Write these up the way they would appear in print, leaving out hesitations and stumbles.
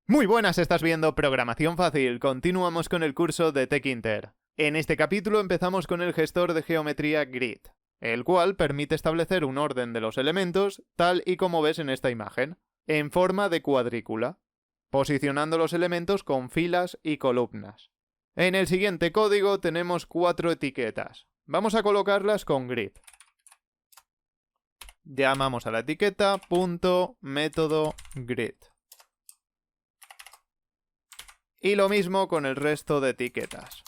Muy buenas, estás viendo Programación Fácil. Continuamos con el curso de TechInter. En este capítulo empezamos con el gestor de geometría Grid, el cual permite establecer un orden de los elementos tal y como ves en esta imagen, en forma de cuadrícula, posicionando los elementos con filas y columnas. En el siguiente código tenemos 4 etiquetas. Vamos a colocarlas con Grid. Llamamos a la etiqueta .método Grid. Y lo mismo con el resto de etiquetas.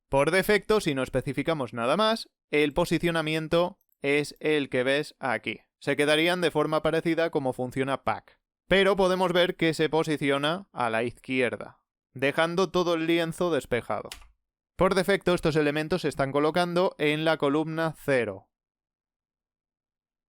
Por defecto, si no especificamos nada más, el posicionamiento es el que ves aquí. Se quedarían de forma parecida como funciona Pack. Pero podemos ver que se posiciona a la izquierda, dejando todo el lienzo despejado. Por defecto, estos elementos se están colocando en la columna 0.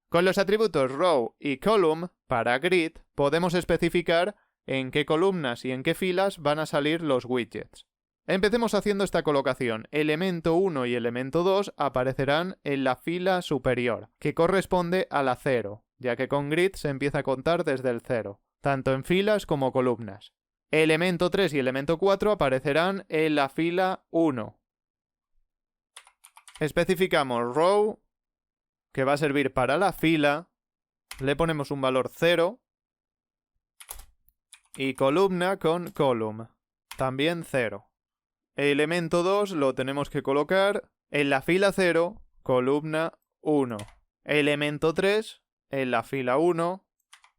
Con los atributos row y column para grid podemos especificar en qué columnas y en qué filas van a salir los widgets. Empecemos haciendo esta colocación. Elemento 1 y elemento 2 aparecerán en la fila superior, que corresponde a la 0, ya que con grid se empieza a contar desde el 0, tanto en filas como columnas. Elemento 3 y elemento 4 aparecerán en la fila 1. Especificamos row, que va a servir para la fila, le ponemos un valor 0, y columna con column, también 0. Elemento 2 lo tenemos que colocar en la fila 0, columna 1. Elemento 3 en la fila 1,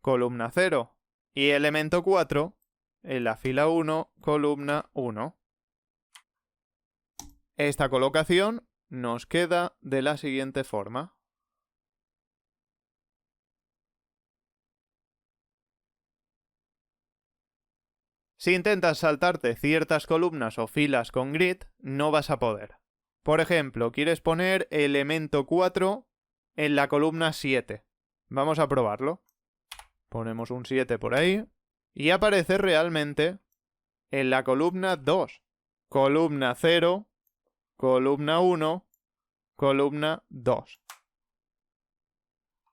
columna 0. Y elemento 4 en la fila 1, columna 1. Esta colocación nos queda de la siguiente forma. Si intentas saltarte ciertas columnas o filas con grid, no vas a poder. Por ejemplo, quieres poner elemento 4 en la columna 7. Vamos a probarlo. Ponemos un 7 por ahí y aparece realmente en la columna 2. Columna 0, columna 1, columna 2.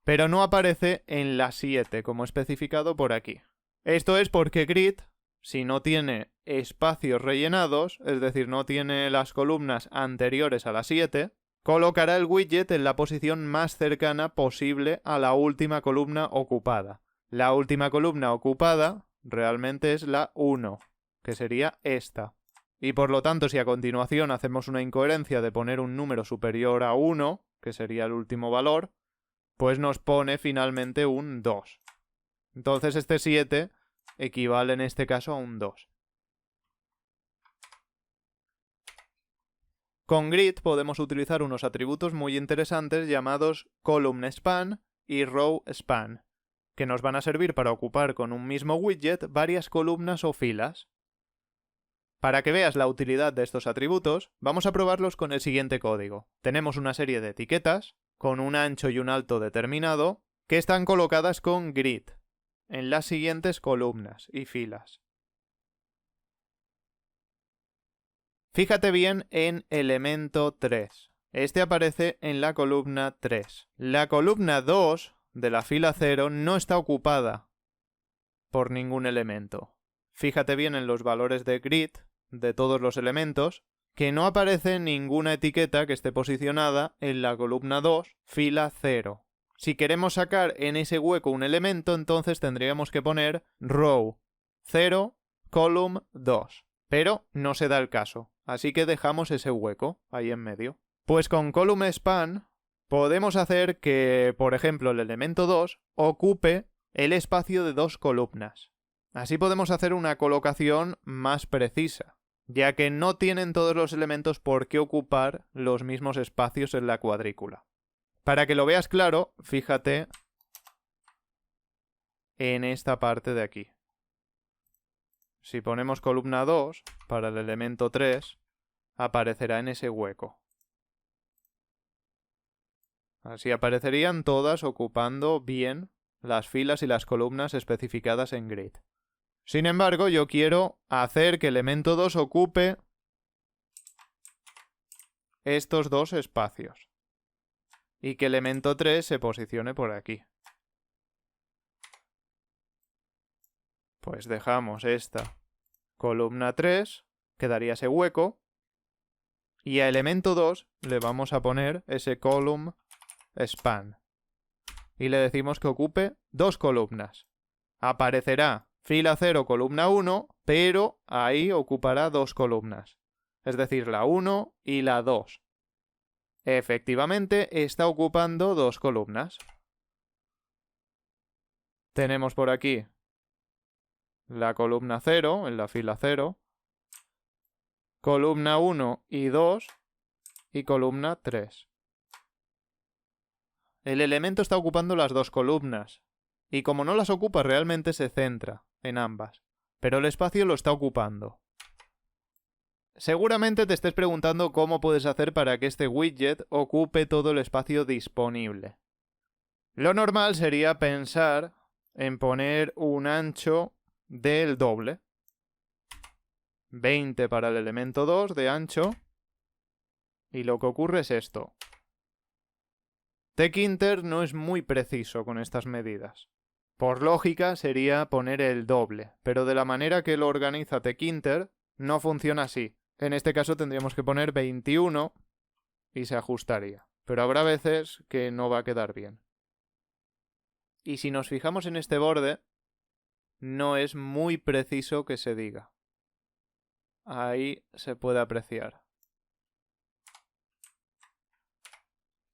Pero no aparece en la 7 como especificado por aquí. Esto es porque grid, si no tiene espacios rellenados, es decir, no tiene las columnas anteriores a la 7, colocará el widget en la posición más cercana posible a la última columna ocupada. La última columna ocupada realmente es la 1, que sería esta. Y por lo tanto, si a continuación hacemos una incoherencia de poner un número superior a 1, que sería el último valor, pues nos pone finalmente un 2. Entonces este 7 equivale en este caso a un 2. Con grid podemos utilizar unos atributos muy interesantes llamados column_span y row_span, que nos van a servir para ocupar con un mismo widget varias columnas o filas. Para que veas la utilidad de estos atributos, vamos a probarlos con el siguiente código. Tenemos una serie de etiquetas, con un ancho y un alto determinado, que están colocadas con grid en las siguientes columnas y filas. Fíjate bien en elemento 3. Este aparece en la columna 3. La columna 2 de la fila 0 no está ocupada por ningún elemento. Fíjate bien en los valores de grid de todos los elementos, que no aparece ninguna etiqueta que esté posicionada en la columna 2, fila 0. Si queremos sacar en ese hueco un elemento, entonces tendríamos que poner row 0, column 2. Pero no se da el caso, así que dejamos ese hueco ahí en medio. Pues con column_span podemos hacer que, por ejemplo, el elemento 2 ocupe el espacio de 2 columnas. Así podemos hacer una colocación más precisa, ya que no tienen todos los elementos por qué ocupar los mismos espacios en la cuadrícula. Para que lo veas claro, fíjate en esta parte de aquí. Si ponemos columna 2 para el elemento 3, aparecerá en ese hueco. Así aparecerían todas ocupando bien las filas y las columnas especificadas en grid. Sin embargo, yo quiero hacer que elemento 2 ocupe estos dos espacios. y que elemento 3 se posicione por aquí. Pues dejamos esta columna 3, quedaría ese hueco, y a elemento 2 le vamos a poner ese column span. Y le decimos que ocupe 2 columnas. Aparecerá fila 0, columna 1, pero ahí ocupará 2 columnas. Es decir, la 1 y la 2. Efectivamente, está ocupando 2 columnas. Tenemos por aquí la columna 0, en la fila 0, columna 1 y 2 y columna 3. El elemento está ocupando las 2 columnas, y como no las ocupa realmente se centra en ambas, pero el espacio lo está ocupando. Seguramente te estés preguntando cómo puedes hacer para que este widget ocupe todo el espacio disponible. Lo normal sería pensar en poner un ancho del doble. 20 para el elemento 2 de ancho. Y lo que ocurre es esto. Tkinter no es muy preciso con estas medidas. Por lógica sería poner el doble, pero de la manera que lo organiza Tkinter no funciona así. En este caso tendríamos que poner 21 y se ajustaría. Pero habrá veces que no va a quedar bien. Y si nos fijamos en este borde, no es muy preciso que se diga. Ahí se puede apreciar.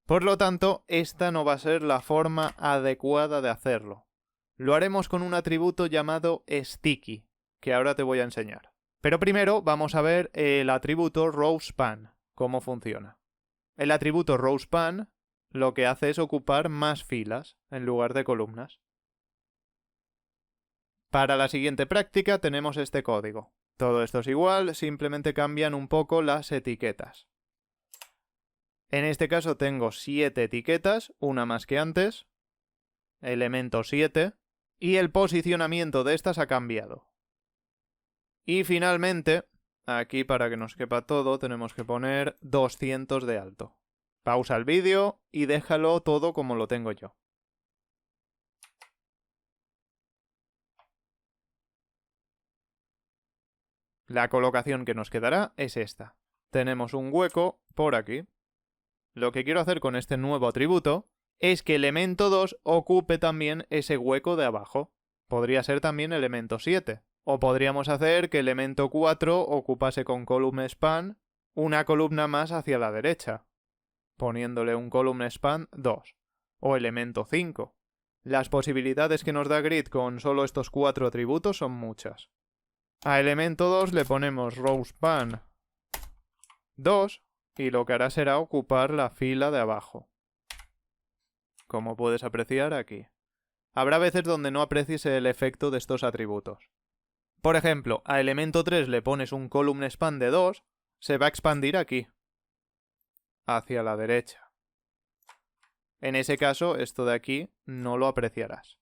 Por lo tanto, esta no va a ser la forma adecuada de hacerlo. Lo haremos con un atributo llamado sticky, que ahora te voy a enseñar. Pero primero vamos a ver el atributo rowSpan, cómo funciona. El atributo rowSpan lo que hace es ocupar más filas en lugar de columnas. Para la siguiente práctica tenemos este código. Todo esto es igual, simplemente cambian un poco las etiquetas. En este caso tengo 7 etiquetas, una más que antes, elemento 7, y el posicionamiento de estas ha cambiado. Y finalmente, aquí para que nos quepa todo, tenemos que poner 200 de alto. Pausa el vídeo y déjalo todo como lo tengo yo. La colocación que nos quedará es esta. Tenemos un hueco por aquí. Lo que quiero hacer con este nuevo atributo es que elemento 2 ocupe también ese hueco de abajo. Podría ser también elemento 7. O podríamos hacer que elemento 4 ocupase con column span una columna más hacia la derecha, poniéndole un column span 2. O elemento 5. Las posibilidades que nos da Grid con solo estos 4 atributos son muchas. A elemento 2 le ponemos rowSpan 2 y lo que hará será ocupar la fila de abajo. Como puedes apreciar aquí. Habrá veces donde no aprecies el efecto de estos atributos. Por ejemplo, a elemento 3 le pones un column span de 2, se va a expandir aquí, hacia la derecha. En ese caso, esto de aquí no lo apreciarás.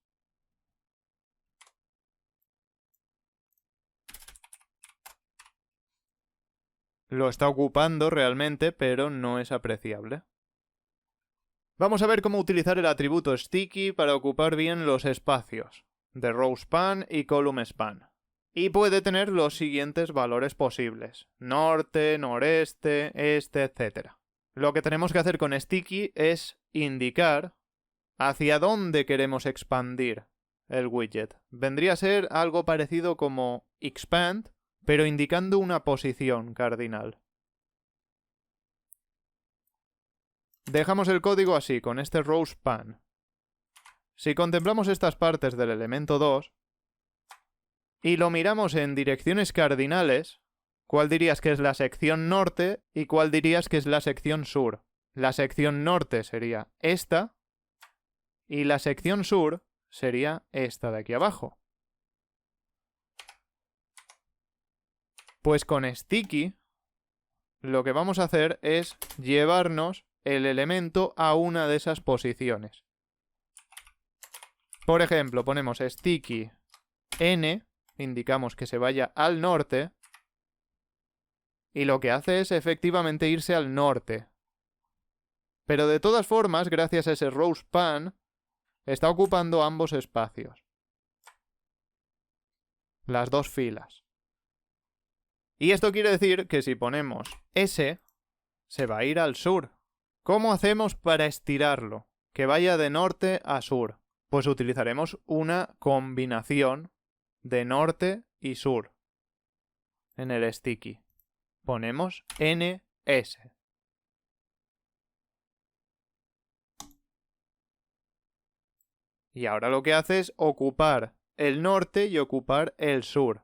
Lo está ocupando realmente, pero no es apreciable. Vamos a ver cómo utilizar el atributo sticky para ocupar bien los espacios de rowSpan y columnSpan. Y puede tener los siguientes valores posibles: norte, noreste, este, etc. Lo que tenemos que hacer con sticky es indicar hacia dónde queremos expandir el widget. Vendría a ser algo parecido como expand, pero indicando una posición cardinal. Dejamos el código así, con este rowSpan. Si contemplamos estas partes del elemento 2 y lo miramos en direcciones cardinales, ¿cuál dirías que es la sección norte y cuál dirías que es la sección sur? La sección norte sería esta y la sección sur sería esta de aquí abajo. Pues con sticky lo que vamos a hacer es llevarnos el elemento a una de esas posiciones. Por ejemplo, ponemos sticky n, indicamos que se vaya al norte, y lo que hace es efectivamente irse al norte. Pero de todas formas, gracias a ese row span, está ocupando ambos espacios. Las dos filas. Y esto quiere decir que si ponemos S, se va a ir al sur. ¿Cómo hacemos para estirarlo? Que vaya de norte a sur. Pues utilizaremos una combinación de norte y sur en el sticky. Ponemos NS. Y ahora lo que hace es ocupar el norte y ocupar el sur.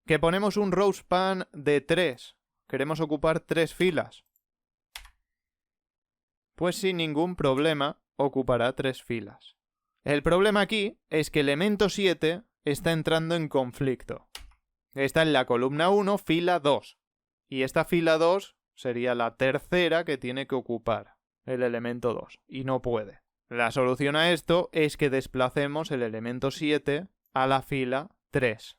Que ponemos un row span de 3. Queremos ocupar 3 filas. Pues sin ningún problema ocupará 3 filas. El problema aquí es que elemento 7 está entrando en conflicto. Está en la columna 1, fila 2. Y esta fila 2 sería la tercera que tiene que ocupar el elemento 2. Y no puede. La solución a esto es que desplacemos el elemento 7 a la fila 3.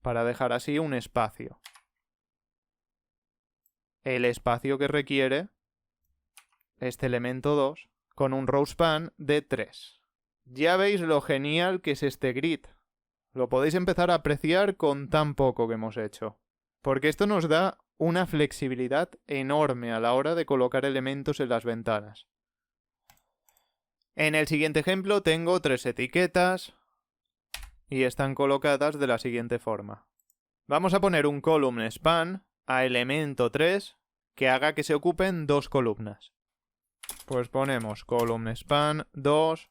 Para dejar así un espacio. El espacio que requiere este elemento 2 con un row span de 3. Ya veis lo genial que es este grid. Lo podéis empezar a apreciar con tan poco que hemos hecho. Porque esto nos da una flexibilidad enorme a la hora de colocar elementos en las ventanas. En el siguiente ejemplo tengo 3 etiquetas y están colocadas de la siguiente forma. Vamos a poner un column span a elemento 3 que haga que se ocupen 2 columnas. Pues ponemos column span 2.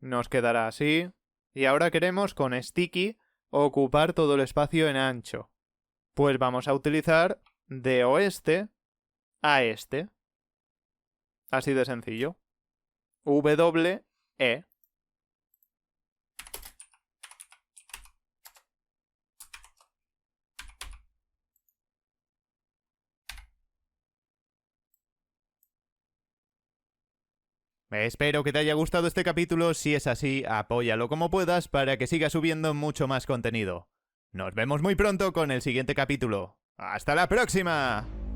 Nos quedará así. Y ahora queremos con sticky ocupar todo el espacio en ancho. Pues vamos a utilizar de oeste a este. Así de sencillo. W-E. Espero que te haya gustado este capítulo. Si es así, apóyalo como puedas para que siga subiendo mucho más contenido. Nos vemos muy pronto con el siguiente capítulo. ¡Hasta la próxima!